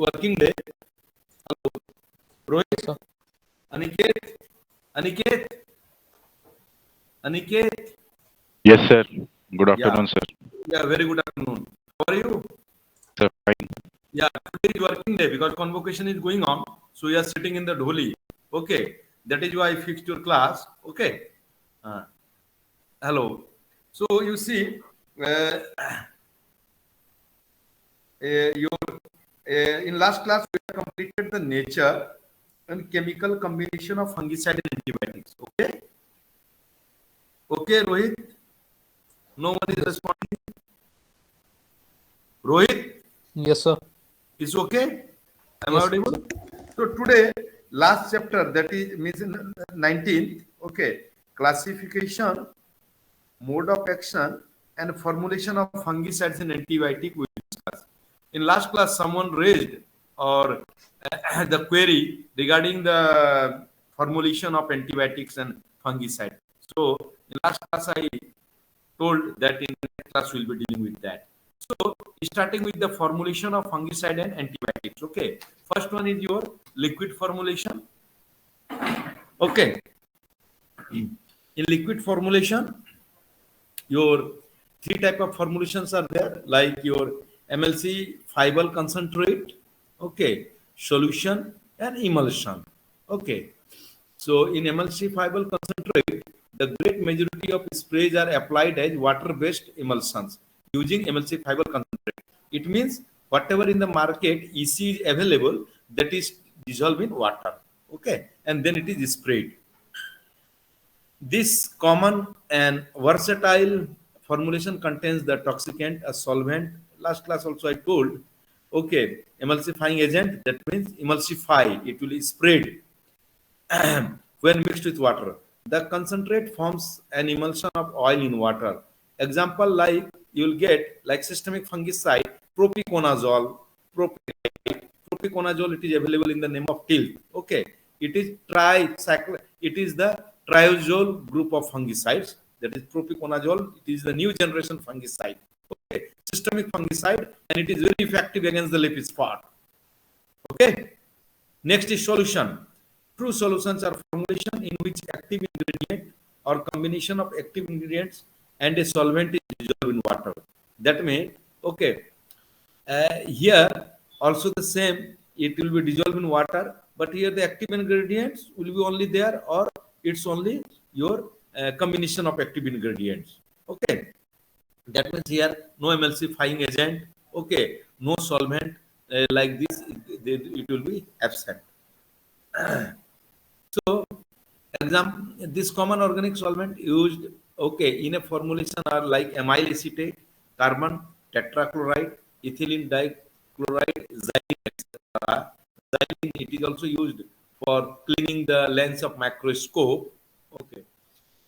working day. Hello. Rohit. Sir. Aniket. Aniket. Aniket. Yes, sir. Good afternoon, sir. Yeah, very good afternoon. How are you? Sir, fine. Yeah, today is working day because convocation is going on. So we are sitting in the dholi. Okay. That is why I fixed your class. Okay. Hello. So you see, in last class we have completed the nature and chemical combination of fungicide and antibiotics. Okay. Okay, Rohit. No one is responding. Rohit. Yes, sir. Is okay? Am Yes, I audible? So today, last chapter, that is means 19th, okay, classification, mode of action, and formulation of fungicides and antibiotic we discuss. In last class, someone raised or the query regarding the formulation of antibiotics and fungicide. So in last class, I told that in the next class we'll be dealing with that. So starting with the formulation of fungicide and antibiotics. Okay, first one is your liquid formulation. Okay, in liquid formulation, your three type of formulations are there, like your MLC fiber concentrate, okay, solution and emulsion. Okay, so in MLC fiber concentrate, the great majority of sprays are applied as water-based emulsions using MLC fiber concentrate. It means whatever in the market EC is available, that is dissolved in water. Okay, and then it is sprayed. This common and versatile formulation contains the toxicant, a solvent. Last class also I told, okay, emulsifying agent, that means emulsify, it will be sprayed when mixed with water. The concentrate forms an emulsion of oil in water. Example, like you will get like systemic fungicide, propiconazole, propiconazole, it is available in the name of tilth. Okay, it is it is the triazole group of fungicides. That is propiconazole. It is the new generation fungicide. Okay, systemic fungicide, and it is very effective against the leaf spot. Okay, next is solution. True solutions are formulation in which active ingredient or combination of active ingredients and a solvent is dissolved in water. That means, okay, here also the same, it will be dissolved in water, but here the active ingredients will be only there, or it's only your combination of active ingredients. Okay, that means here no emulsifying agent, okay, no solvent, like this, it will be absent. So, this common organic solvent used, okay, in a formulation are like amyl acetate, carbon tetrachloride, ethylene dichloride, xylene, etc. Xylene, it is also used for cleaning the lens of microscope. Okay.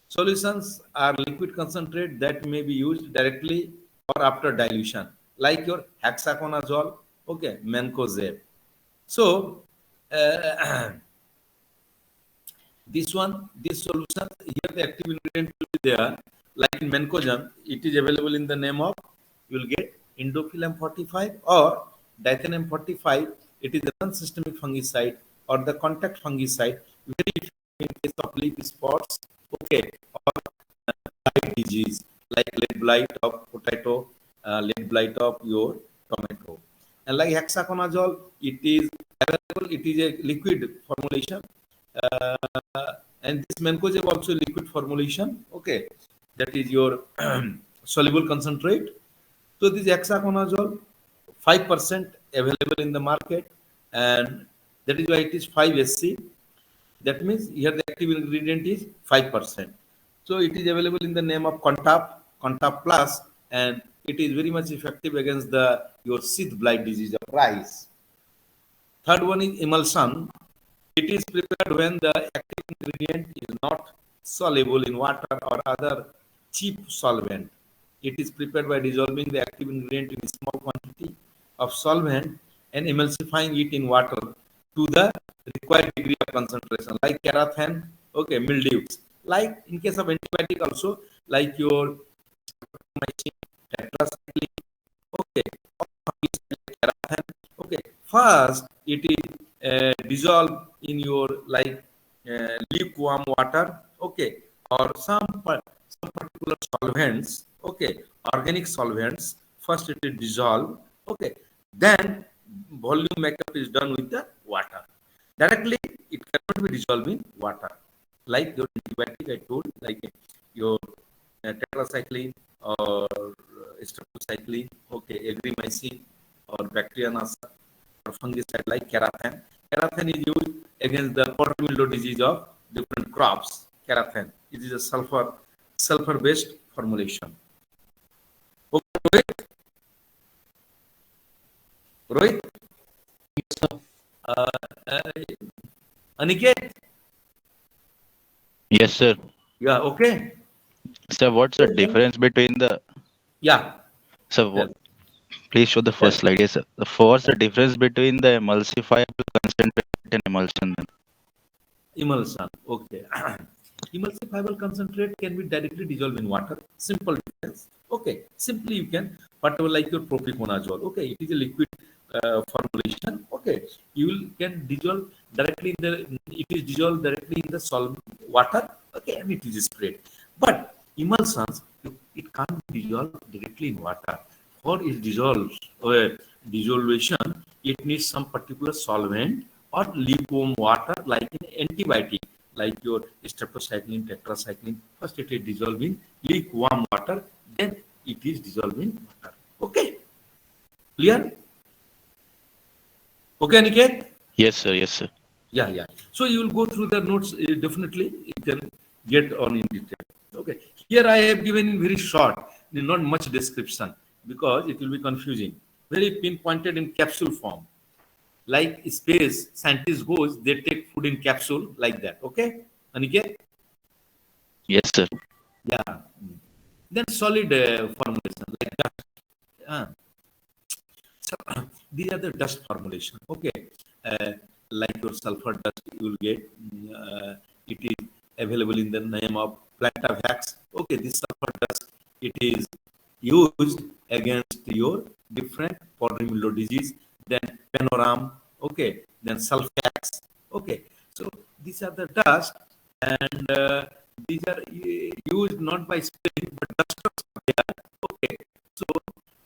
Solutions are liquid concentrate that may be used directly or after dilution, like your hexaconazole, okay, mancozeb. So, this solution, here the active ingredient will be there, like in mancozeb, it is available in the name of, you will get Indofil M45 or Dithan M45. It is a non-systemic fungicide or the contact fungicide, very effective in case of leaf spots, okay, or blight disease like lead blight of potato, lead blight of your tomato. And like hexaconazole, it is available, it is a liquid formulation. And this mancozeb also liquid formulation, okay, that is your soluble concentrate. So this hexaconazole 5% available in the market, and that is why it is 5SC. That means here the active ingredient is 5%. So it is available in the name of Contap Plus, and it is very much effective against the your seed blight disease of rice. Third one is emulsion. It is prepared when the active ingredient is not soluble in water or other cheap solvent. It is prepared by dissolving the active ingredient in a small quantity of solvent and emulsifying it in water to the required degree of concentration, like carathan, okay, mildews. Like in case of antibiotic also, like your tetracycline, okay, or carathan, okay, Okay, first it is dissolved in your like lukewarm water, okay, or some particular solvents, okay, organic solvents. First it is dissolved, okay, then volume makeup is done with the water. Directly, it cannot be dissolved in water. Like your antibiotic, I told, like your tetracycline or streptocycline, okay, agromycin or bacterianasa or fungicide like carathan. Carathan is used against the powdery mildew disease of different crops. Carathan. It is a sulfur-based formulation. Okay, Rohit? Rohit? Uh, Aniket? Yes, sir. Yeah, okay. Sir, what's the difference between the Yeah. sir? Tell. Please show the Tell. first slide. Yes, sir. What's the difference between the emulsifiable concentrate and emulsion? Then? Emulsion. Okay. Emulsifiable concentrate can be directly dissolved in water. Simple difference. Okay. Simply you can, whatever like your propiconazole. Okay. It is a liquid formulation. Okay. Can dissolve directly in the, it is dissolved directly in the solid water. Okay. And it is sprayed. But emulsions, it can't be dissolved directly in water. For its dissolution, it needs some particular solvent or lukewarm water like in antibiotic, like your streptocycline, tetracycline. First it is dissolved in lukewarm water, then it is dissolved in water. Okay, clear? Okay, Aniket? Yes, sir. Yes, sir. Yeah, yeah. So you will go through the notes definitely. You can get on in detail. Okay. Here I have given in very short, not much description because it will be confusing. Very pinpointed in capsule form. Like space scientist goes, they take food in capsule like that. Okay, Aniket? Yes, sir. Yeah. Then solid formulation like that. Uh, so these are the dust formulation. Okay, uh, like your sulfur dust, you will get. It is available in the name of Plantavax. Okay, this sulfur dust it is used against your different powdery mildew disease. Then panoram. Okay, then sulfax. Okay, so these are the dust, and these are used not by spraying but dusters are there. Okay, so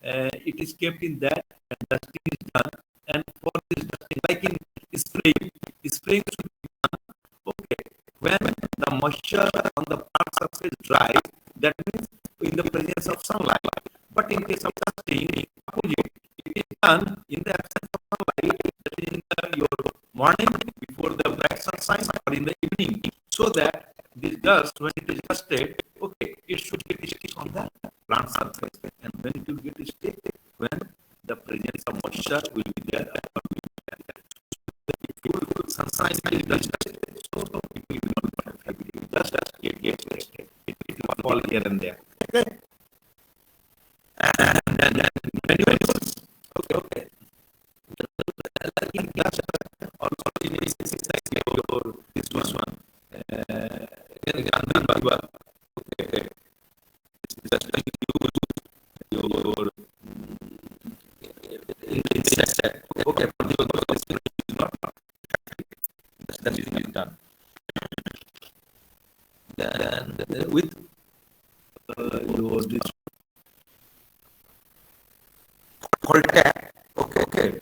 it is kept in that and dusting is done. And for this dusting, like in spraying should be done. Okay, when the moisture on the plant surface dries, that means in the presence of sunlight. But in case of dusting, opposite, it is done in the absence of sunlight, that is in your morning before the bright sunshine or in the evening, so that this dust, when it is dusted, okay, it should get stick on the plant surface, and when it will get stick, when the presence of moisture will be there. If full sunshine is dusted, so it will be not affect. It will just get wasted. It will fall here and there. Okay, and then granules. Okay. Like in glass, also in insecticide, your this one. Okay, just like your insecticide. Okay, for those is not that is done. Then with your this contact. Okay.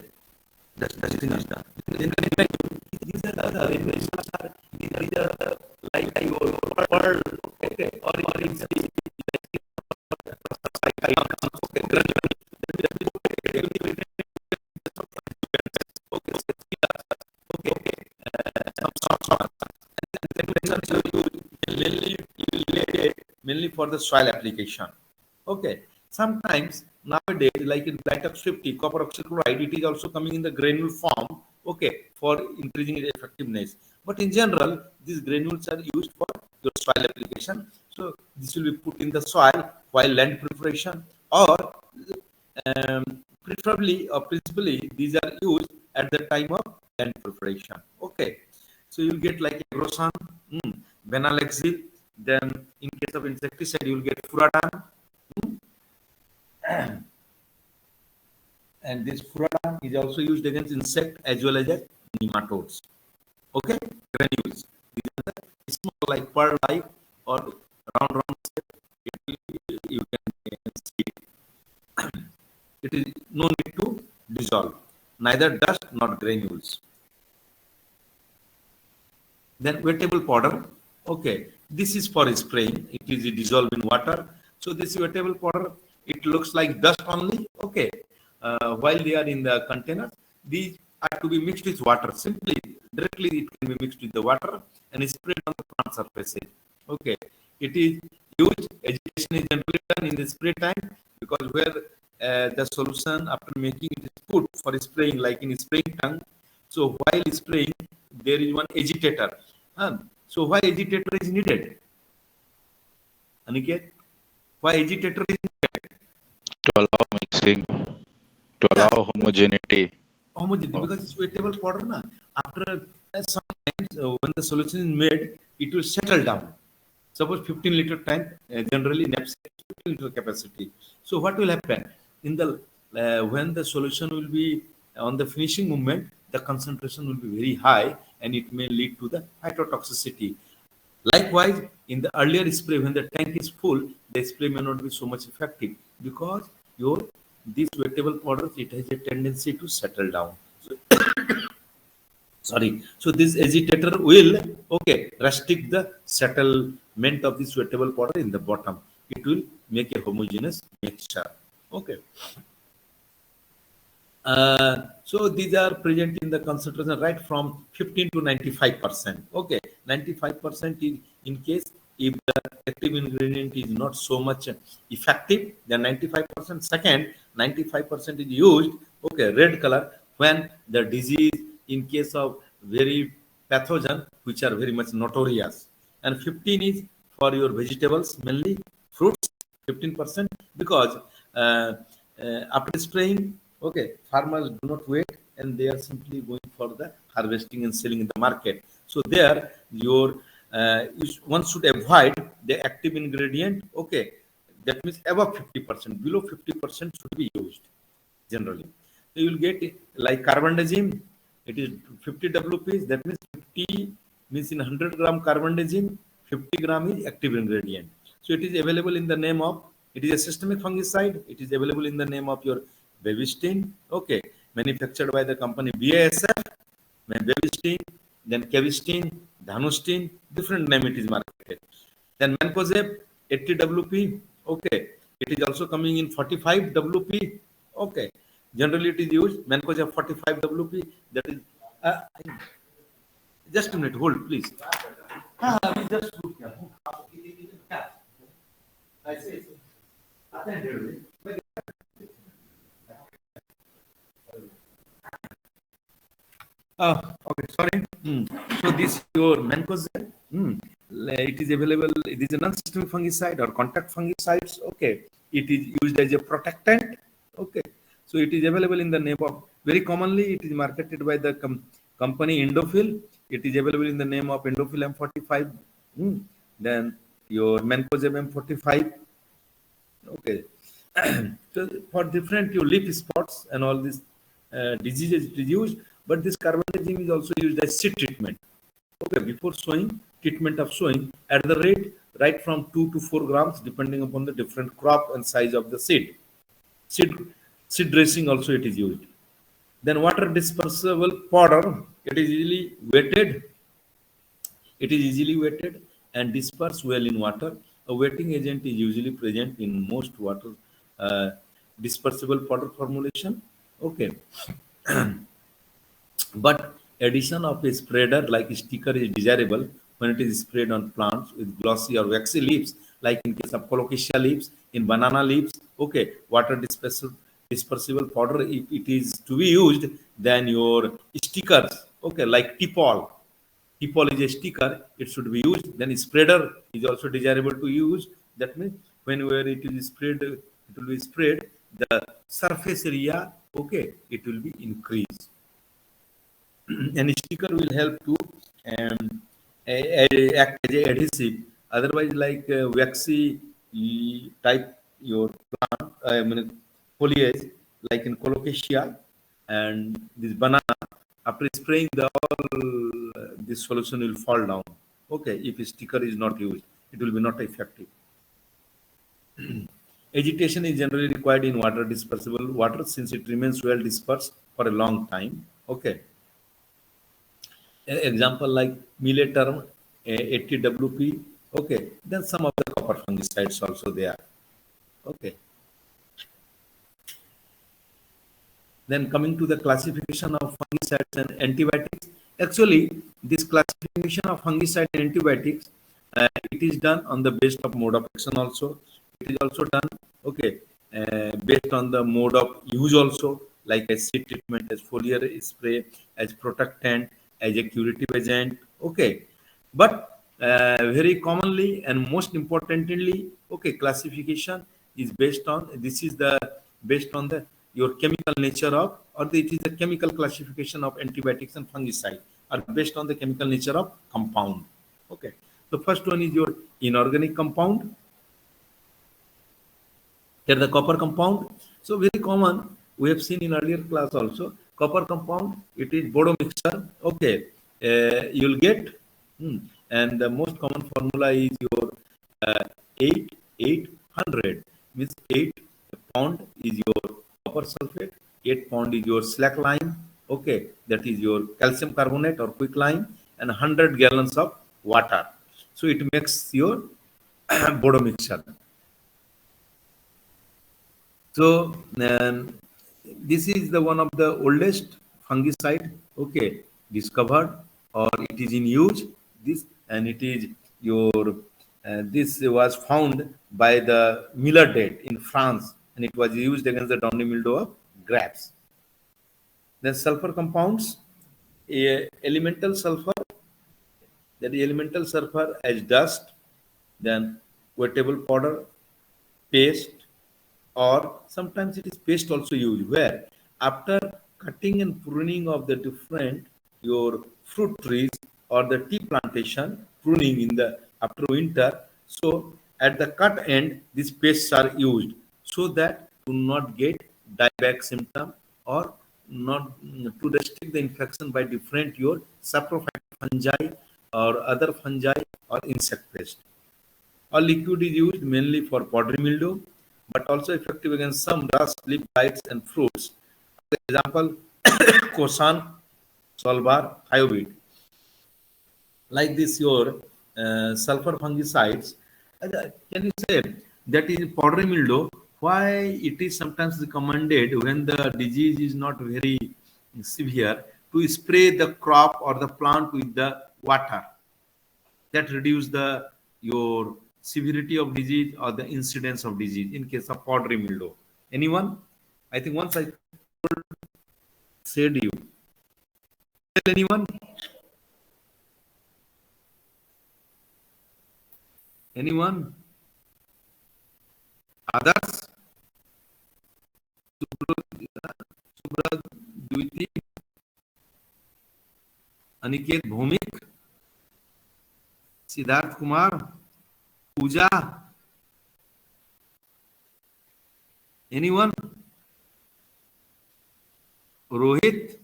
That thing is done. Then these are the arrangements are either like your pearl, okay, or in mainly for the soil application. Okay. Sometimes nowadays, like in Black 50, copper oxychloride, it is also coming in the granule form. Okay, for increasing its effectiveness. But in general, these granules are used for your soil application. So this will be put in the soil while land preparation, or preferably or principally these are used at the time of land preparation. Okay, so you'll get like agrosan, Benalexil. Then in case of insecticide, you'll get furadan. And this furadam is also used against insect as well as nematodes. Okay, granules. These are the small like pearl-like or round shape. You can see it is no need to dissolve, neither dust nor granules. Then wettable powder. Okay, this is for spraying. It is dissolved in water. So this wettable powder, it looks like dust only. Okay, while they are in the container, these are to be mixed with water. Simply, directly it can be mixed with the water and sprayed on the plant surfaces. Okay, it is used. Agitation is generally done in the spray tank because where the solution after making it is put for spraying, like in spraying tank. So while spraying, there is one agitator. So why agitator is needed? Aniket, why agitator is needed? To allow mixing, to Yeah, allow homogeneity. homogeneity Oh, because it's wettable powder. Na? After sometimes when the solution is made, it will settle down. Suppose 15-liter tank, generally knapsack 15-liter capacity. So what will happen in the when the solution will be on the finishing moment, the concentration will be very high and it may lead to the hydrotoxicity. Likewise, in the earlier spray, when the tank is full, the spray may not be so much effective because your these wettable powders it has a tendency to settle down. So, sorry, so this agitator will okay restrict the settlement of this wettable powder in the bottom. It will make a homogeneous mixture. Okay. So these are present in the concentration right from 15 to 95%. Okay, 95% is in case if the active ingredient is not so much effective, then 95%. Second, 95% is used. Okay, red color when the disease in case of very pathogen which are very much notorious, and 15 is for your vegetables mainly fruits 15% because after spraying, okay, farmers do not wait and they are simply going for the harvesting and selling in the market. So there, one should avoid the active ingredient. Okay, that means above 50%. Below 50% should be used generally. So you will get like carbendazim. It is 50 WPs. That means 50 means in 100 gram carbendazim, 50 gram is active ingredient. So it is available in the name of, it is a systemic fungicide. It is available in the name of your Bevistine. Okay, manufactured by the company BASF. Bevistine, then Kevistine, Dhanustine, different name it is marketed. Then Mancozeb 80 WP. Okay, it is also coming in 45 WP. Okay, generally it is used Mancozeb 45 WP. That is uh, just a minute. Hold, please. अभी just look here. ऐसे आते हैं 1.5 okay, sorry. So this your mancozeb, it is available. It is a non-systemic fungicide or contact fungicides. Okay, it is used as a protectant. Okay, so it is available in the name of, very commonly it is marketed by the company Indophil. It is available in the name of Indophil M45. Then your mancozeb M45. Okay. So for different your leaf spots and all these diseases it is used, but this carbendazim is also used as seed treatment. Okay, before sowing, treatment of sowing at the rate right from 2 to 4 grams depending upon the different crop and size of the seed. Seed seed dressing also it is used. Then water dispersible powder, it is easily wetted, it is easily wetted and dispersed well in water. A wetting agent is usually present in most water uh, dispersible powder formulation. Okay, but addition of a spreader like sticker is desirable when it is sprayed on plants with glossy or waxy leaves, like in case of colocasia leaves, in banana leaves. Okay, water dispersible powder, if it is to be used, then your stickers, okay, like tipol. Tipol is a sticker, it should be used. Then spreader is also desirable to use. That means whenever it is sprayed, it will be sprayed, the surface area, okay, it will be increased. And sticker will help to act as a adhesive. Otherwise, like waxy type your plant, I mean foliage, like in colocasia and this banana, after spraying the all, this solution will fall down. Okay, if a sticker is not used, it will be not effective. Agitation is generally required in water dispersible water since it remains well dispersed for a long time. Okay. Example like Mileterm 80 WP. Okay. Then some of the copper fungicides also there. Okay. Then coming to the classification of fungicides and antibiotics. Actually, this classification of fungicide and antibiotics, it is done on the basis of mode of action also. It is also done, okay, based on the mode of use also, like as seed treatment, as foliar spray, as protectant, as a curative agent, okay. But very commonly and most importantly, okay, classification is based on, this is the based on the your chemical nature of, or it is the chemical classification of antibiotics and fungicide are based on the chemical nature of compound. Okay. The first one is your inorganic compound. Here the copper compound. So very common. We have seen in earlier class also. Copper compound. It is Bodo mixture. Okay. You'll get, and the most common formula is your 800. Means 8 pound is your copper sulfate. 8 pound is your slack lime. Okay. That is your calcium carbonate or quick lime, and 100 gallons of water. So it makes your Bodo mixture. So this is the one of the oldest fungicide, okay, discovered or it is in use. This and it is your this was found by the Miller date in France, and it was used against the downy mildew of grapes. Then sulfur compounds, elemental sulfur, that is elemental sulfur as dust, then wettable powder, paste, or sometimes it is paste also used where after cutting and pruning of the different your fruit trees or the tea plantation pruning in the after winter, so at the cut end these pastes are used so that to not get dieback symptom or not to restrict the infection by different your saprophytic fungi or other fungi or insect pest. A liquid is used mainly for powdery mildew, but also effective against some rust, leaf blights, and fruits. For example, Kosan, Solvar, Thiobid. Like this, your sulfur fungicides. Can you say that in powdery mildew, why it is sometimes recommended when the disease is not very severe to spray the crop or the plant with the water? That reduce the your severity of disease or the incidence of disease in case of powdery mildew. Anyone? I think once I said you. Tell anyone? Anyone? Others? Subra Dwiti, Aniket Bhomik, Siddharth Kumar, Pooja. Anyone? Rohit?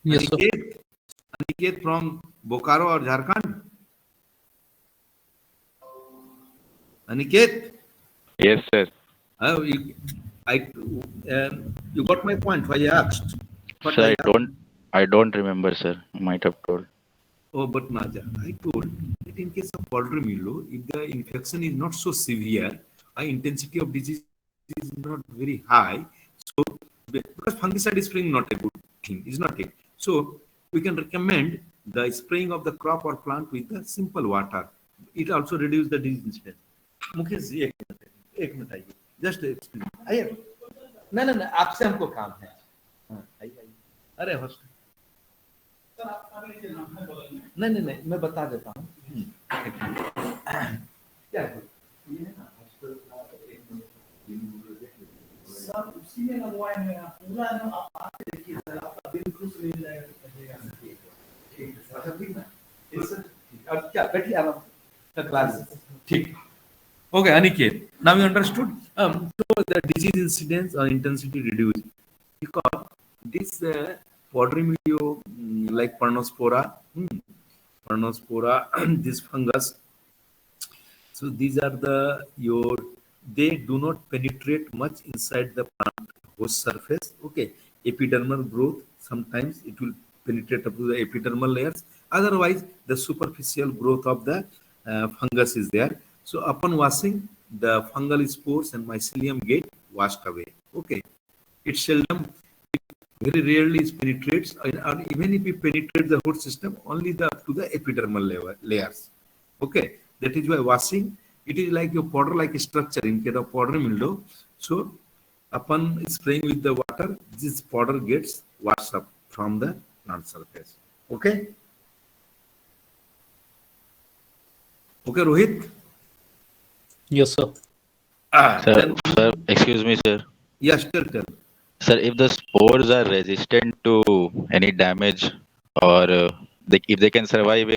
Yes, sir. Aniket from Bokaro or Jharkhand? Aniket? Yes, sir. You, you got my point. Why I asked? What Sir, I asked? I don't remember, sir. You might have told. Oh, but Naja, I told that in case of powdery mildew, if the infection is not so severe, intensity of disease is not very high, so because fungicide spraying not a good thing, is not it. So we can recommend the spraying of the crop or plant with the simple water. It also reduces the disease incidence. Mukesh ji एक minute आइए just explain आइए ना ना ना आपसे हमको काम है हाँ आइए अरे हॉस्टल नहीं नहीं नहीं मैं बता देता हूँ क्या है ये है ना हॉस्टल का सब उसी में लगवाए हैं पूरा ना आप आके देखिए सर आपका बिल्कुल मिल जाएगा ठीक है अच्छा ठीक ना अब क्या बैठिए आराम से क्लास ठीक okay Aniket Now you understood? So the disease incidence or intensity reduced because this Podrimilio, like Pernospora, Pernospora, this fungus. So these are they do not penetrate much inside the plant host surface. Okay, epidermal growth, sometimes it will penetrate up to the epidermal layers. Otherwise, the superficial growth of the fungus is there. So upon washing, the fungal spores and mycelium get washed away. Okay, it seldom, it very rarely it penetrates, and even if it penetrates the host system, only the up to the epidermal layers. Okay, that is why washing, it is like your powder like structure in case of powder mildew. So upon spraying with the water, this powder gets washed up from the plant surface. Okay, okay, Rohit. Yes, sir. Sir, Then sir, excuse me, sir. yes, tell. Sir, if the spores are resistant to any damage or if they can survive in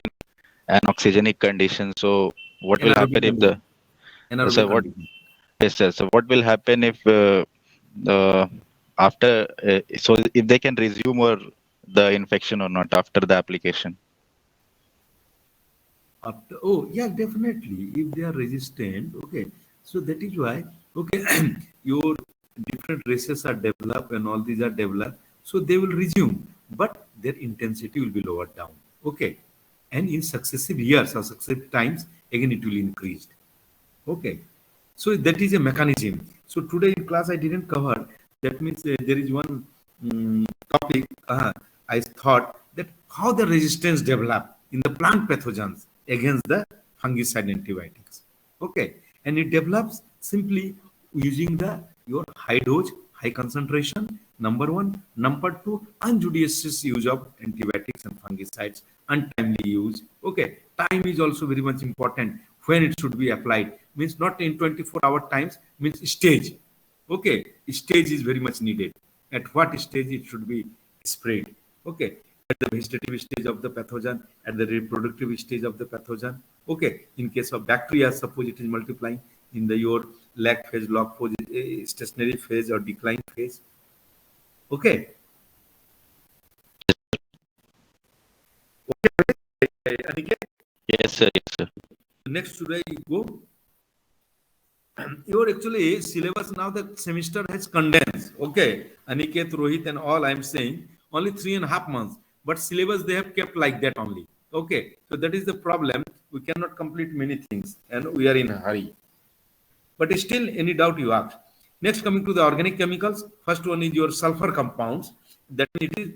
an oxygenic condition, so what will Anaerobic happen if condition. the Anaerobic sir what condition. yes sir, so what will happen if after so if they can resume or the infection or not after the application? After, oh yeah, definitely. If they are resistant, okay. So that is why, okay, your different races are developed and all these are developed. So they will resume, but their intensity will be lowered down. Okay. And in successive years or successive times, again it will increase. Okay. So that is a mechanism. So today in class I didn't cover. That means there is one topic. I thought that how the resistance develop in the plant pathogens against the fungicide antibiotics. Okay, and it develops simply using the your high dose, high concentration. Number one, number two, unjudicious use of antibiotics and fungicides, untimely use. Okay, time is also very much important when it should be applied. Means not in 24-hour times. Means stage. Okay, stage is very much needed. At what stage it should be sprayed? Okay, at the vegetative stage of the pathogen, at the reproductive stage of the pathogen. Okay, in case of bacteria, suppose it is multiplying in the your lag phase, log phase, stationary phase or decline phase. Okay, Aniket, Yes sir, yes sir. next today you go. Your actually syllabus now the semester has condensed. Okay, Aniket, Rohit, and all I'm saying only 3.5 months, but syllabus they have kept like that only. Okay, so that is the problem. We cannot complete many things, and we are in a hurry. But still, any doubt you ask. Next, coming to the organic chemicals. First one is your sulfur compounds. That it is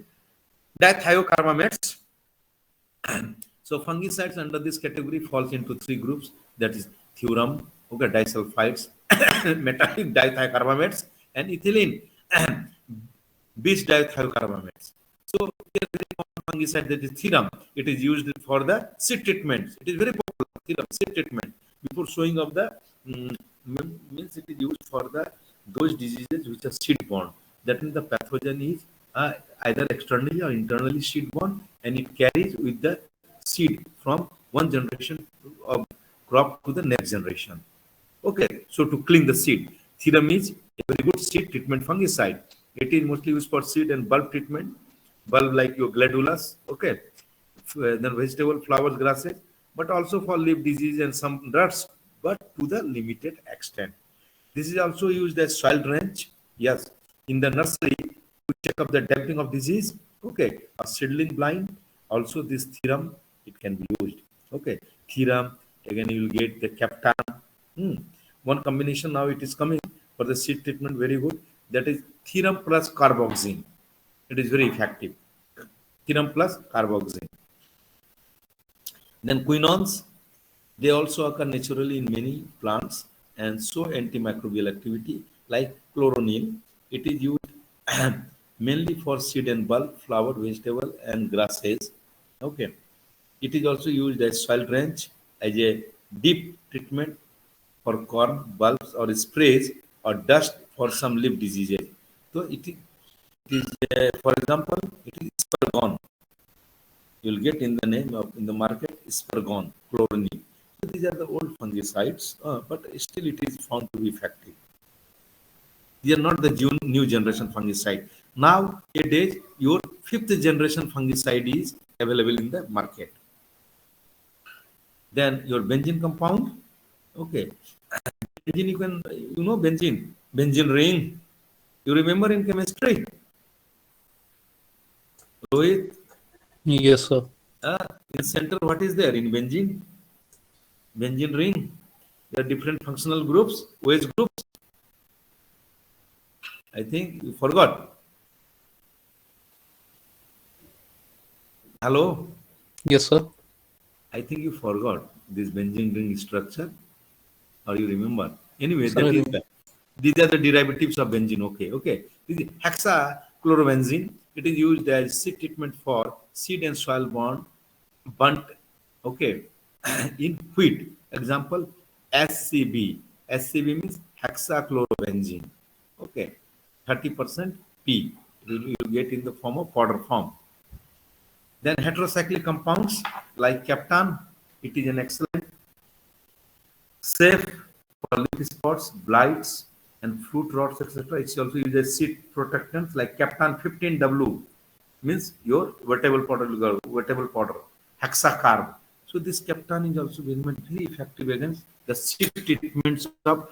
dithiocarbamates. So fungicides under this category falls into three groups. That is thuram, okay, disulfides, metallic dithiocarbamates, and ethylene, beach dithiocarbamates. So here very common fungicide that is thuram. It is used for the seed treatment. It is very popular. Thuram seed treatment before showing of the means it is used for the those diseases which are seed borne. That means the pathogen is either externally or internally seed borne, and it carries with the seed from one generation of crop to the next generation. Okay, so to clean the seed, Thiram is a very good seed treatment fungicide. It is mostly used for seed and bulb treatment, bulb like your glandulas, okay, then vegetable, flowers, grasses, but also for leaf disease and some ruts, but to the limited extent. This is also used as soil drainage. Yes, in the nursery to check up the damping of disease. Okay, a seedling blind. Also, this theorem it can be used. Okay, theorem again you will get the captan. One combination now it is coming for the seed treatment very good. That is theorem plus carboxyne. It is very effective. Theorem plus carboxyne. Then quinones, they also occur naturally in many plants and show antimicrobial activity like chloronil. It is used mainly for seed and bulb, flower, vegetable, and grasses. Okay. It is also used as soil drench, as a deep treatment for corn, bulbs, or sprays or dust for some leaf diseases. So it is for example, it is spurgon. You'll get in the name of in the market spurgon, chloronil. these are the old fungicides, but still it is found to be effective. These are not the new generation fungicide. Nowadays, your fifth generation fungicide is available in the market. Then your benzene compound, okay. Benzene, you know benzene ring. You remember in chemistry? Rohit, Yes, sir. in center, what is there in benzene? Benzene ring. There are different functional groups, OH groups. I think you forgot. Hello? Yes, sir. I think you forgot this benzene ring structure, or you remember. Anyway, Sir, that is these are the derivatives of benzene. Okay. This is hexachlorobenzene. It is used as seed treatment for seed and soil burnt. Okay, in wheat. Example, SCB. SCB means hexachlorobenzene. Okay, 30% P. You will get in the form of powder form. Then heterocyclic compounds like captan, it is an excellent, safe for leaf spots, blights, and fruit rots, etc. It's also used as seed protectants like captan 15W, means your vegetable powder, hexacarb. So this captan is also very effective against the seed treatments of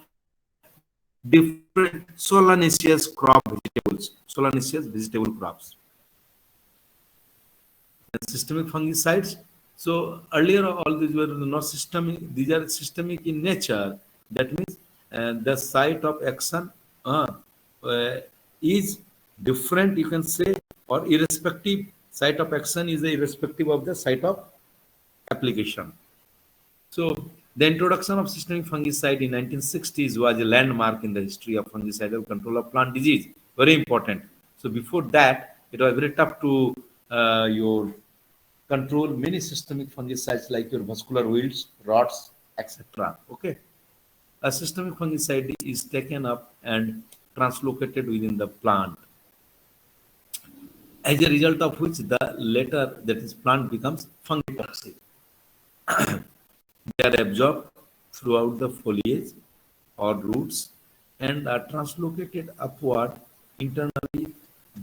different solanaceous vegetable crops. And systemic fungicides. So earlier all these were not systemic, these are systemic in nature. That means the site of action uh, is different, you can say, or irrespective. Site of action is irrespective of the site of application. So the introduction of systemic fungicide in 1960s was a landmark in the history of fungicidal control of plant disease. Very important. So before that, it was very tough to your control many systemic fungicides like your vascular weeds, rots, etc. Okay. A systemic fungicide is taken up and translocated within the plant, as a result of which the later, that is plant, becomes fungitoxic. They are absorbed throughout the foliage or roots and are translocated upward internally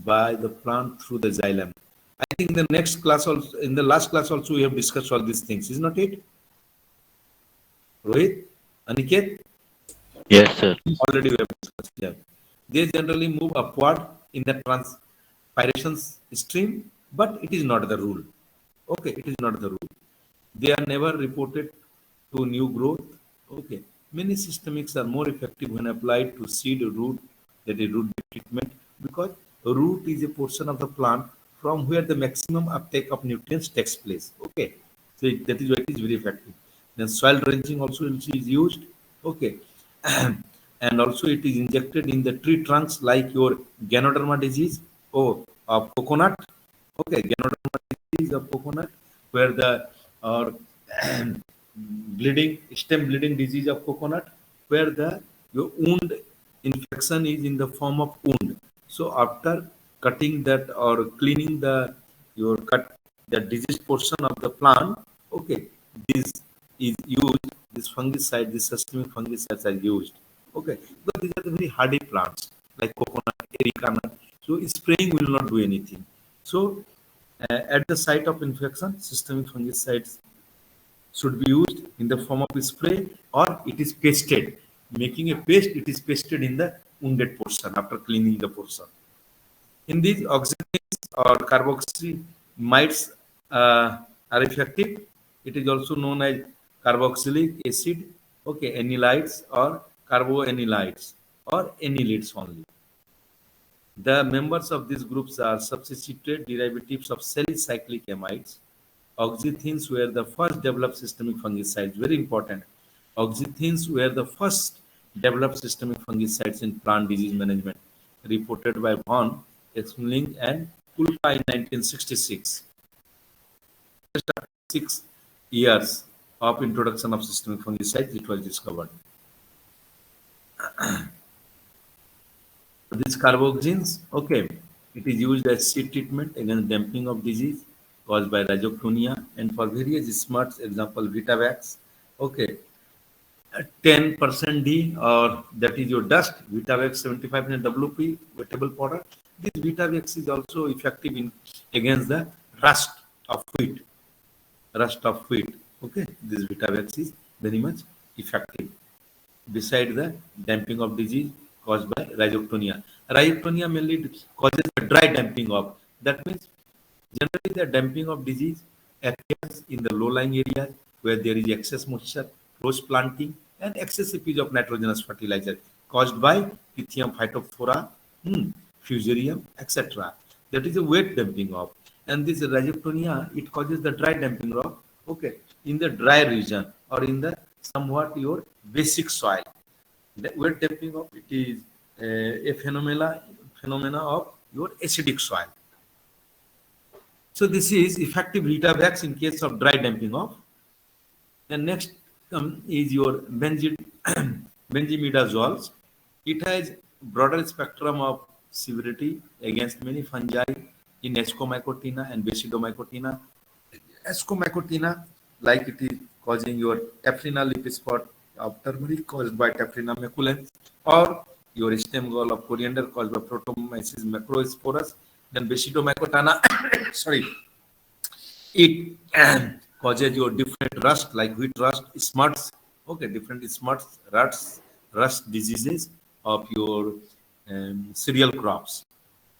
by the plant through the xylem. I think the next class also, in the last class also, we have discussed all these things, is not it? Rohit, Aniket, Yes, sir. already we have discussed here. They generally move upward in the transpiration stream, but it is not the rule. Okay, it is not the rule. They are never reported to new growth. Okay. Many systemics are more effective when applied to seed root, that is root treatment, because root is a portion of the plant from where the maximum uptake of nutrients takes place. Okay. So that is why it is very effective. Then soil drenching also is used. Okay. And also it is injected in the tree trunks like your Ganoderma disease of coconut. Okay, Ganoderma disease of coconut, where the or stem bleeding disease of coconut, where the your wound infection is in the form of wound. So after cutting that or cleaning the your cut the diseased portion of the plant, okay, this is used. This fungicide, this systemic fungicides are used. Okay, but these are the very hardy plants like coconut, erica nut. So spraying will not do anything. So at the site of infection, systemic fungicides should be used in the form of spray, or it is pasted. Making a paste, it is pasted in the wounded portion after cleaning the portion. In these, oxidants or carboxymides are effective. It is also known as carboxylic acid, okay, anylides or carboanylides or anylides only. The members of these groups are substituted derivatives of salicylic amides. Oxythins were the first developed systemic fungicides. Very important. Oxythins were the first developed systemic fungicides in plant disease management, reported by von Exmelling and Kulpa in 1966. Just after 6 years of introduction of systemic fungicides, it was discovered. These carboxyns, okay, it is used as seed treatment against damping of disease caused by rhizoctonia and for various smarts, example Vitavax Okay, 10% D, or that is your dust, Vitavex 75% WP, wettable powder. This Vitavex is also effective in against the rust of wheat. Rust of wheat. Okay, this Vitavex is very much effective. Beside the damping of disease caused by rhizoctonia. Rhizoctonia mainly causes the dry damping of. That means generally the damping of disease appears in the low-lying areas where there is excess moisture, close planting, and excessive use of nitrogenous fertilizer caused by Pythium phytophthora, fusarium, etc. That is a wet damping of. And this rhizoctonia, it causes the dry damping of, okay, in the dry region or in the somewhat your basic soil. The wet damping of it is a phenomena of your acidic soil. So this is effective Ritavax in case of dry damping off. And next is your benzimidazoles. It has broader spectrum of severity against many fungi in Ascomycotina and Basidomycotina. Ascomycotina, like it is causing your Taphrina leaf spot of turmeric caused by Taphrina maculans, or your stem gall of coriander caused by Protomyces macrosporus. Then Basidomycotana, sorry, it causes your different rust like wheat rust, smuts, okay, different smuts, rust diseases of your cereal crops.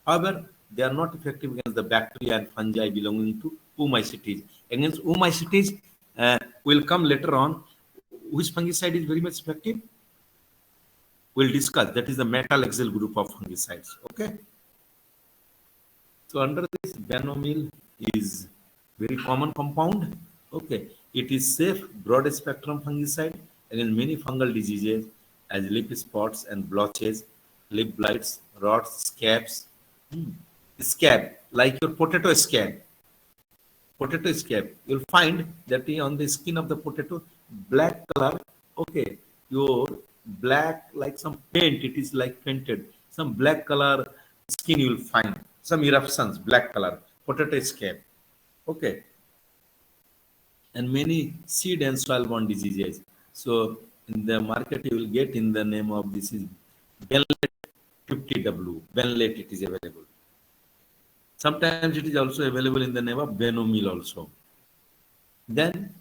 However, they are not effective against the bacteria and fungi belonging to oomycetes. Against oomycetes, will come later on. Which fungicide is very much effective? We'll discuss. That is the metalaxyl group of fungicides. Okay. So under this, benomyl is very common compound. Okay, it is safe broad spectrum fungicide against many fungal diseases as leaf spots and blotches, leaf blights, rots, scabs. Scab, like your potato scab. Potato scab, you'll find that on the skin of the potato, black color. Okay, your black like some paint. It is like painted. Some black color skin you will find. Some eruptions, black color, potato scab. Okay, and many seed and soil-borne diseases. So in the market, you will get in the name of this is Benlet 50W. Benlet it is available. Sometimes it is also available in the name of Benomil also. Then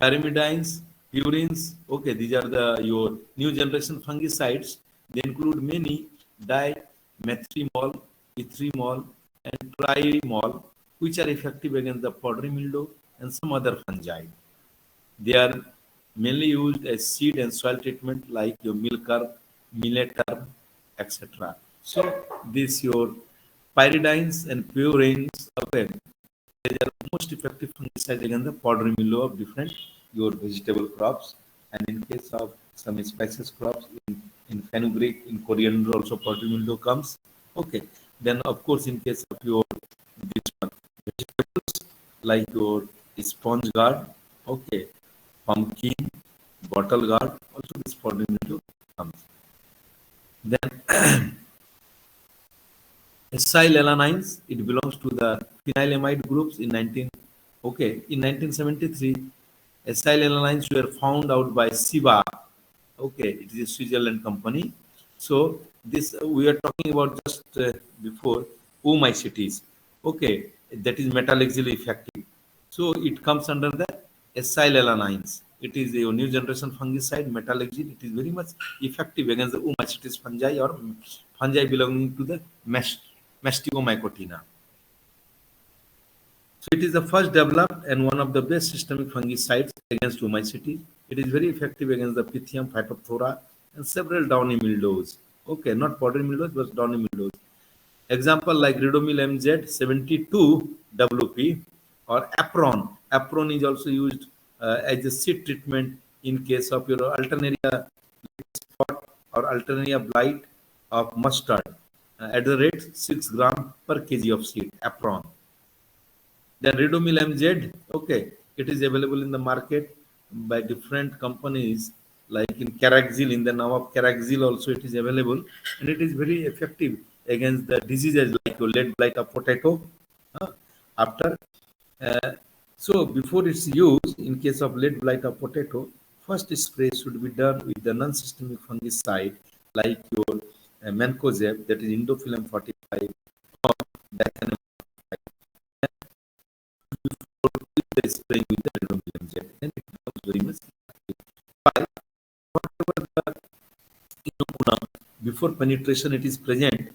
pyrimidines, purines. Okay, these are the your new generation fungicides. They include many dimethrimol, ethrimol, and trimol, which are effective against the powdery mildew and some other fungi. They are mainly used as seed and soil treatment like your milker, millet, etc. So this your pyridines and purines, okay, they are most effective fungicides against the powdery mildew of different your vegetable crops. And in case of some spices crops, in fenugreek, in coriander also powdery mildew comes. Okay. Then of course in case of your this one vegetables like your sponge gourd, okay, pumpkin, bottle gourd, also this powdery mildew comes. Then acylanines, it belongs to the phenylamide groups in 1973, acylanines were found out by Siva. Okay, it is a Switzerland company. So this we are talking about just before oomycetes. Okay, that is metalaxyl effective. So it comes under the acylanines. It is a new generation fungicide, metalaxyl. It is very much effective against the oomycetes fungi or fungi belonging to the Masticomycotina. So it is the first developed and one of the best systemic fungicides against oomycetes. It is very effective against the Pythium phytophthora and several downy mildews. Okay, not powdery mildews, but downy mildews. Example like Ridomil MZ 72 WP or Apron. Apron is also used as a seed treatment in case of your alternaria spot or alternaria blight of mustard at the rate 6 gram per kg of seed. Apron. Then Ridomil MZ, okay, it is available in the market by different companies like in Caraxil, in the name of Caraxil also it is available, and it is very effective against the diseases like your lead blight of potato. After So before its use, in case of lead blight of potato, first spray should be done with the non-systemic fungicide like your mancozeb, that is Indophyllum 45, or dicynamide, the spraying with the Indophyllum jet, and it becomes very much effective. While whatever the inoculum, before penetration it is present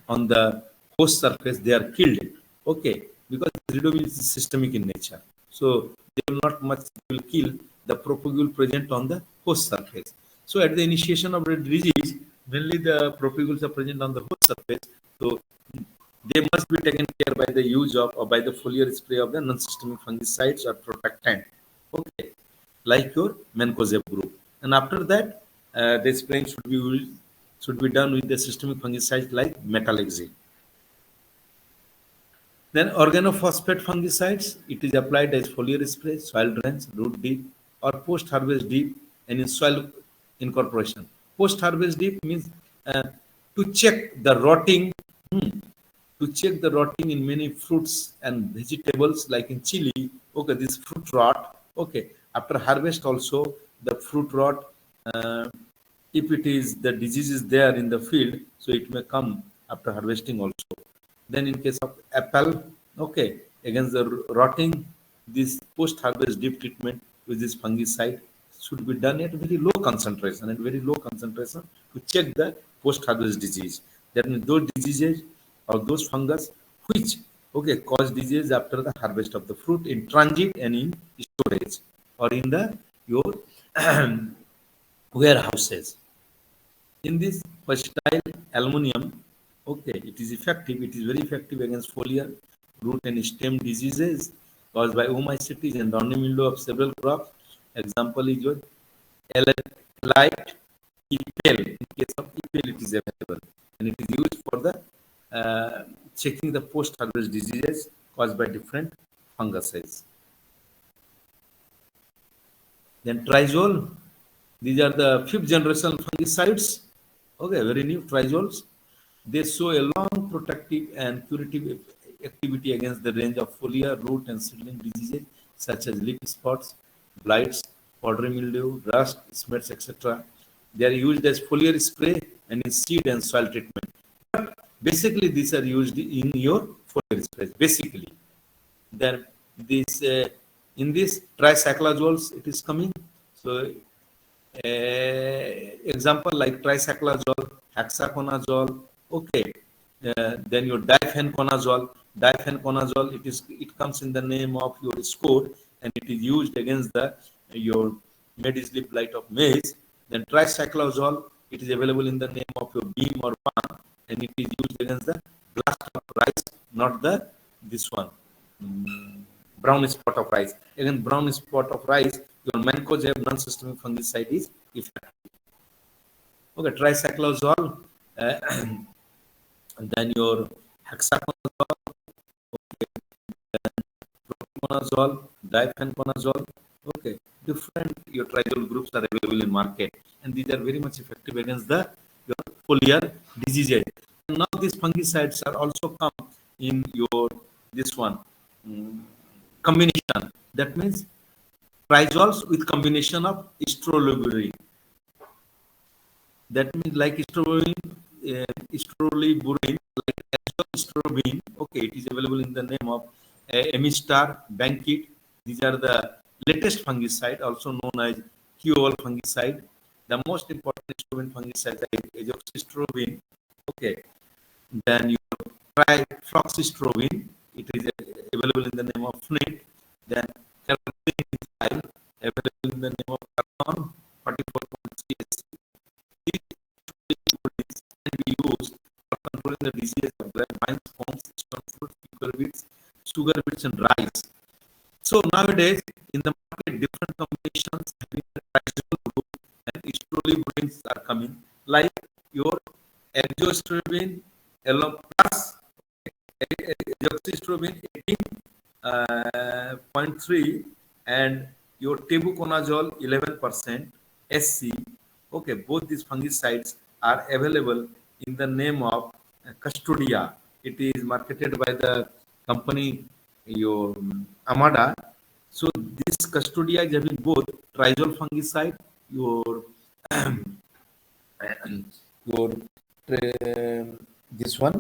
on the host surface, they are killed. Okay, because Ridovil is systemic in nature, so they will not much will kill the propagule present on the host surface. So at the initiation of the disease, mainly the propagules are present on the host surface, so they must be taken care by the use of or by the foliar spray of the non-systemic fungicides or protectant. Okay, like your mancozeb group. And after that, the spraying should be done with the systemic fungicides like metalaxy. Then organophosphate fungicides, it is applied as foliar spray, soil drains, root dip, or post-harvest dip, and in soil incorporation. Post-harvest dip means uh, to check the rotting, to check the rotting in many fruits and vegetables like in chili. Okay, this fruit rot. Okay, after harvest also the fruit rot. Uh, if it is the disease is there in the field, so it may come after harvesting also. Then in case of apple, okay, against the rotting, this post-harvest deep treatment with this fungicide should be done at very low concentration, to check the post-harvest disease. That means those diseases or those fungus which cause disease after the harvest of the fruit in transit and in storage or in the your warehouses. In this versatile aluminum, okay, it is effective. It is very effective against foliar, root and stem diseases caused by oomycetes and downy mildew of several crops. Example is your light epel. In case of epel, it is available, and it is used for the checking the post-harvest diseases caused by different funguses. Then triazole, these are the fifth generation fungicides. Okay, very new triazoles. They show a long protective and curative activity against the range of foliar, root, and seedling diseases such as leaf spots, blights, powdery mildew, rust, smears, etc. They are used as foliar spray and in seed and soil treatment. But basically, these are used in your foliar sprays. Basically, then this in this tricyclazoles it is coming. So example like tricyclazole, hexaconazole, okay. Then your difenconazole. Difenconazole, it comes in the name of your score, and it is used against the your maize leaf blight of maize. Then tricyclazole, it is available in the name of your beam or palm, and it is used against the blast of rice, not the this one. Brown spot of rice. Again, brown spot of rice, your mancozeb non-systemic fungicide is effective. Okay, tricyclazole, and then your hexaconazole, propiconazole, difenconazole. Okay, different your triazole groups are available in market, and these are very much effective against the your foliar diseases. And now these fungicides are also come in your this one combination. That means triazoles with combination of strolobrin. That means like stroliburin, like azostrobin. Okay, it is available in the name of Emistar, Bankit. These are the latest fungicide, also known as QOL fungicide. The most important strobin fungicide is azostrobin. Okay, then your trifloxystrobin, it is available in the name of FNIT. Then carbamazepine, available in the name of carbon 44.3. These can be used for controlling the disease of grapevines, pomes, stone fruits, pickle beets, sugar beets, and rice. So nowadays in the market, different combinations having the triazole group and stroliburins are coming, like your azostrobin, plus azostrobin 18.3 and your tebuconazole 11% SC. Okay, both these fungicides are available in the name of Custodia. It is marketed by the company your Amada. So this Custodia is having both triazole fungicide, your your this one,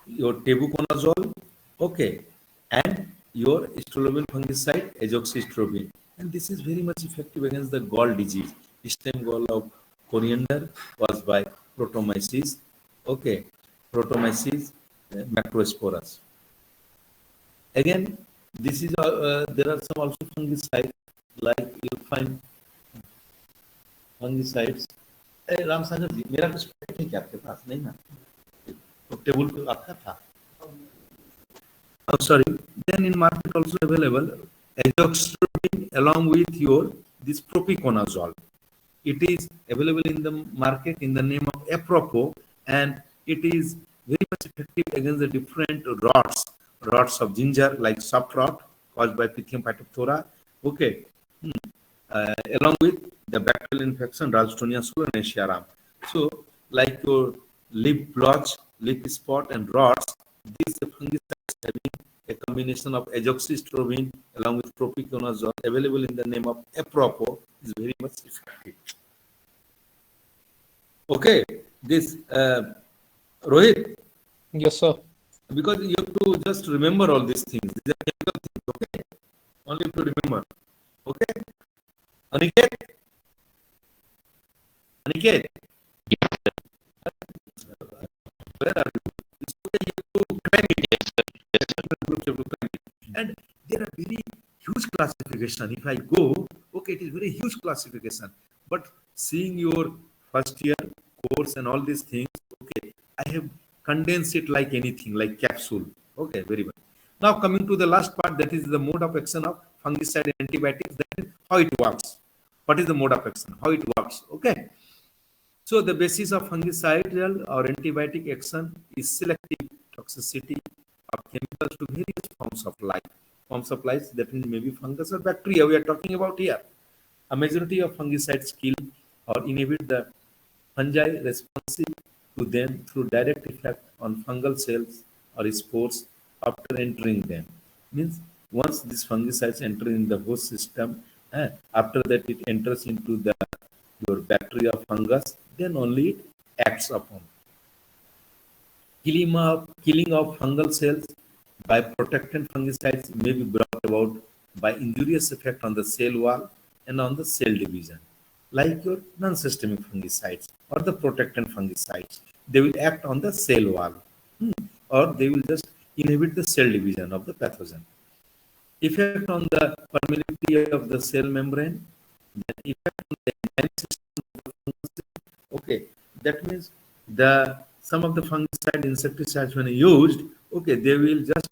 your tebuconazole, okay, and your strobilurin fungicide, azoxystrobin, and this is very much effective against the gall disease. Stem gall of coriander was by Protomyces, okay, Protomyces macrosporus. Again, this is there are some also fungicides like you find fungicides. Ram Sagar ji मेरा कुछ packet है क्या आपके पास नहीं ना तो table पे आपका था oh, sorry then in market also available azoxystrobin along with your this propiconazole. It is available in the market in the name of Apropo, and it is very much effective against the different rots of ginger like soft rot caused by Pythium phytophthora. Okay, along with the bacterial infection Ralstonia solanacearum. So, like your leaf blotch, leaf spot, and rots, these fungicides having a combination of azoxystrobin along with propiconazole available in the name of Apropo is very much effective. Okay, this Rohit, Yes, sir. because you have to just remember all these things. These are chemical things, okay? Only to remember. Okay? Aniket? Aniket? Where are you? It's okay, you have to climb it. Yes, sir. Yes, sir. You have to climb it. And there are very huge classification. If I go, okay, it is very huge classification. But seeing your first year course and all these things, okay, I have condensed it like anything, like capsule. Okay, very well. Now coming to the last part, that is the mode of action of fungicide and antibiotics. That is how it works. What is the mode of action? How it works? Okay. So the basis of fungicidal or antibiotic action is selective toxicity of chemicals to various forms of life. Forms of life, that means maybe fungus or bacteria we are talking about here. A majority of fungicides kill or inhibit the fungi responsive to them through direct effect on fungal cells or spores after entering them. Means once these fungicides enter in the host system, after that it enters into the your bacteria fungus, then only it acts upon. Killing of fungal cells by protectant fungicides may be brought about by injurious effect on the cell wall and on the cell division, like your non-systemic fungicides or the protectant fungicides. They will act on the cell wall, or they will just inhibit the cell division of the pathogen. Effect on the permeability of the cell membrane, then effect on the enzyme system of the fungus. Okay, that means the some of the fungicide insecticides when used, okay, they will just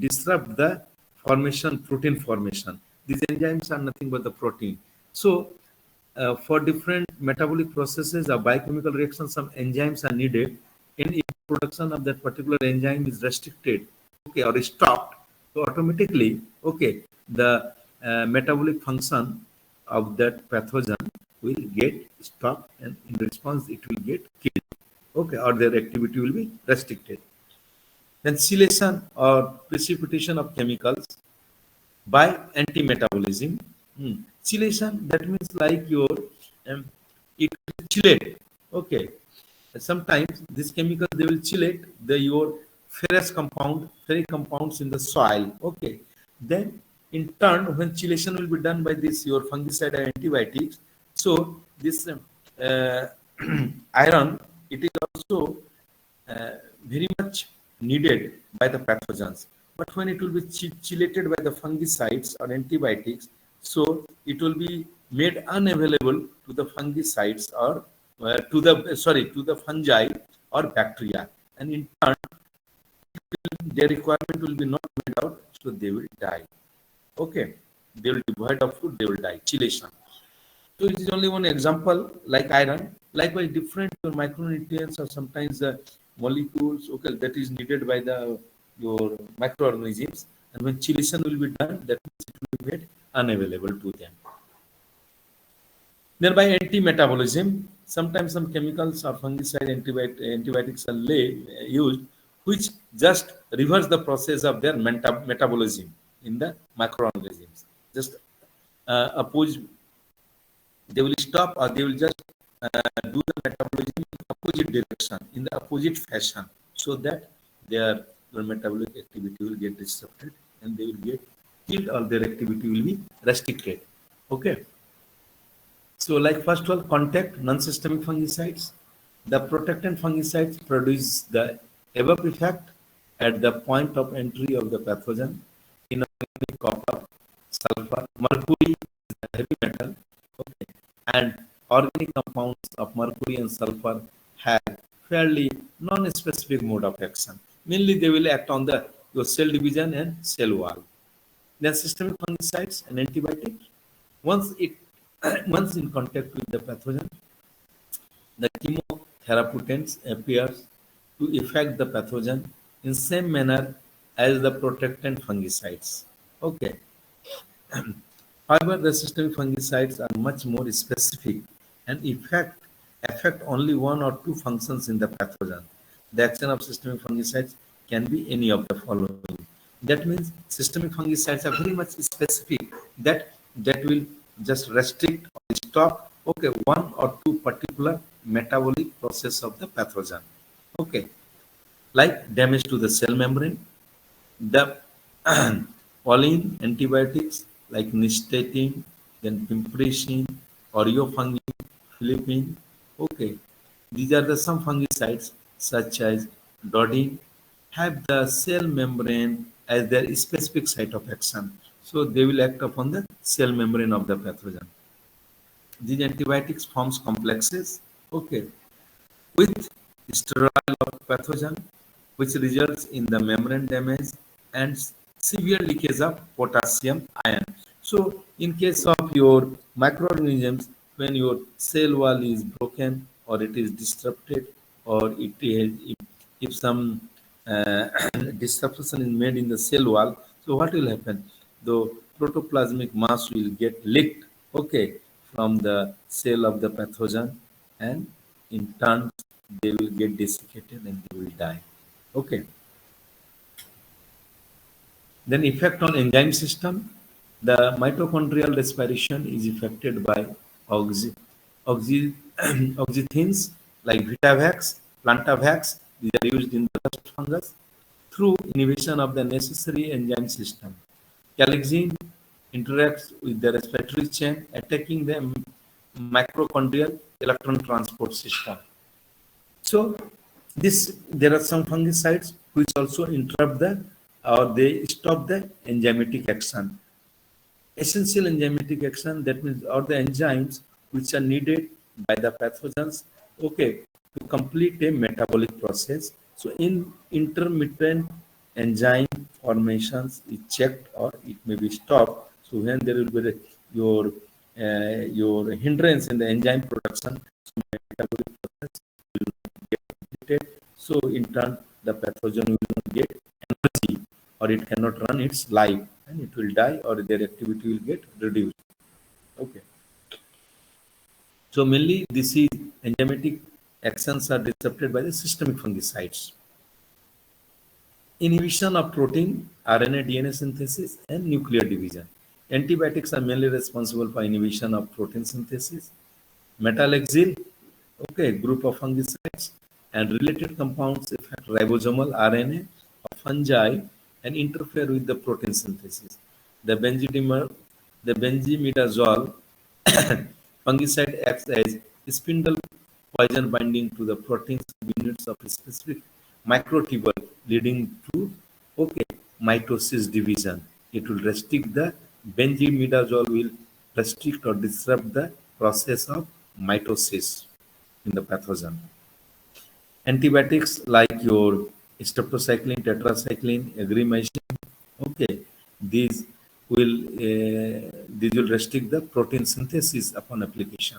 disrupt the protein formation. These enzymes are nothing but the protein. So for different metabolic processes or biochemical reactions, some enzymes are needed. And if production of that particular enzyme is restricted, okay, or stopped, so automatically, okay, the metabolic function of that pathogen will get stopped, and in response, it will get killed, okay, or their activity will be restricted. Then chelation or precipitation of chemicals by anti-metabolism. Chelation, that means like your it will chelate. Okay. Sometimes these chemicals they will chelate your ferric compounds in the soil. Okay. Then in turn, when chelation will be done by this your fungicide and antibiotics, so this uh, iron it is also very much needed by the pathogens. But when it will be chelated by the fungicides or antibiotics, so it will be made unavailable to the fungicides or to the fungi or bacteria, and in turn their requirement will be not made out, so they will die. Okay, they will be devoid of food, they will die. Chelation. So it is only one example, like iron. Likewise, different micronutrients or sometimes the molecules, okay, that is needed by the your microorganisms. And when chelation will be done, that means it will be made unavailable to them. Then by anti-metabolism, sometimes some chemicals or fungicide antibiotics are used which just reverse the process of their metabolism in the microorganisms. Just oppose, they will stop or they will just do the metabolism in opposite direction, in the opposite fashion, so that their metabolic activity will get disrupted and they will get killed or their activity will be restricted. Okay. So, like first of all, contact non-systemic fungicides. The protectant fungicides produce the above effect at the point of entry of the pathogen. Inorganic copper, sulfur, mercury is a heavy metal, okay, and organic compounds of mercury and sulfur have fairly non-specific mode of action. Mainly, they will act on the your cell division and cell wall. Then systemic fungicides and antibiotic. Once it once in contact with the pathogen, the chemotherapeutants appears to affect the pathogen in same manner as the protectant fungicides. Okay. However, the systemic fungicides are much more specific and affect only one or two functions in the pathogen. The action of systemic fungicides can be any of the following. That means systemic fungicides are very much specific, that will just restrict or stop, okay, one or two particular metabolic process of the pathogen. Okay, like damage to the cell membrane, the Pauline antibiotics like nystatin, then pimprecin, oriofungin, philippine. Okay, these are the some fungicides such as dodin have the cell membrane as their specific site of action. So they will act upon the cell membrane of the pathogen. These antibiotics forms complexes, okay, with sterile of pathogen, which results in the membrane damage and severe leakage of potassium ion. So, in case of your microorganisms, when your cell wall is broken or it is disrupted, or if some disruption is made in the cell wall, so what will happen? The protoplasmic mass will get leaked, okay, from the cell of the pathogen, and in turn they will get desiccated and they will die. Okay. Then effect on enzyme system. The mitochondrial respiration is affected by oxy, oxythins like Vitavax, Plantavax. These are used in the rust fungus through inhibition of the necessary enzyme system. Calixine interacts with the respiratory chain, attacking the mitochondrial electron transport system. So this there are some fungicides which also interrupt the or they stop the enzymatic action. Essential enzymatic action, that means or the enzymes which are needed by the pathogens, okay, to complete a metabolic process. So in intermittent enzyme formations is checked or it may be stopped. So when there will be your hindrance in the enzyme production, so metabolic process will not get completed. So in turn, the pathogen will not get energy or it cannot run its life and it will die or their activity will get reduced. Okay. So mainly this is enzymatic actions are disrupted by the systemic fungicides. Inhibition of protein, RNA, DNA synthesis and nuclear division. Antibiotics are mainly responsible for inhibition of protein synthesis. Metalaxyl, okay, group of fungicides and related compounds affect ribosomal RNA of fungi and interfere with the protein synthesis. The benzimidazole fungicide acts as spindle poison binding to the protein units of a specific microtubule, leading to, okay, mitosis division. It will restrict the benzimidazole will restrict or disrupt the process of mitosis in the pathogen. Antibiotics like your streptocycline, tetracycline, agrimycin, okay, these will restrict the protein synthesis upon application.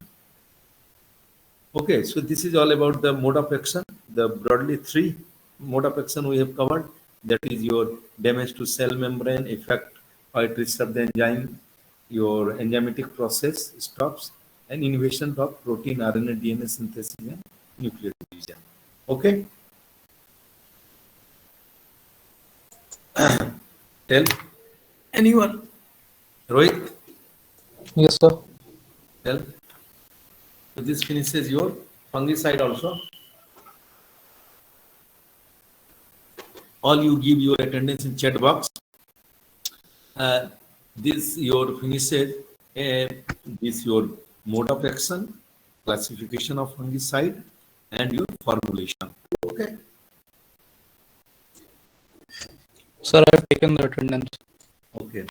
Okay, so this is all about the mode of action. The broadly three mode of action we have covered. That is your damage to cell membrane, effect or it disrupt the enzyme, your enzymatic process stops, and inhibition of protein, RNA, DNA synthesis, and nuclear division. Okay. Tell anyone. Rohit, Yes, sir. tell. So this finishes your fungicide also. All you give your attendance in chat box. This your finishes. This your mode of action, classification of fungicide, and your formulation. Okay. Sir, I have taken the attendance. Okay.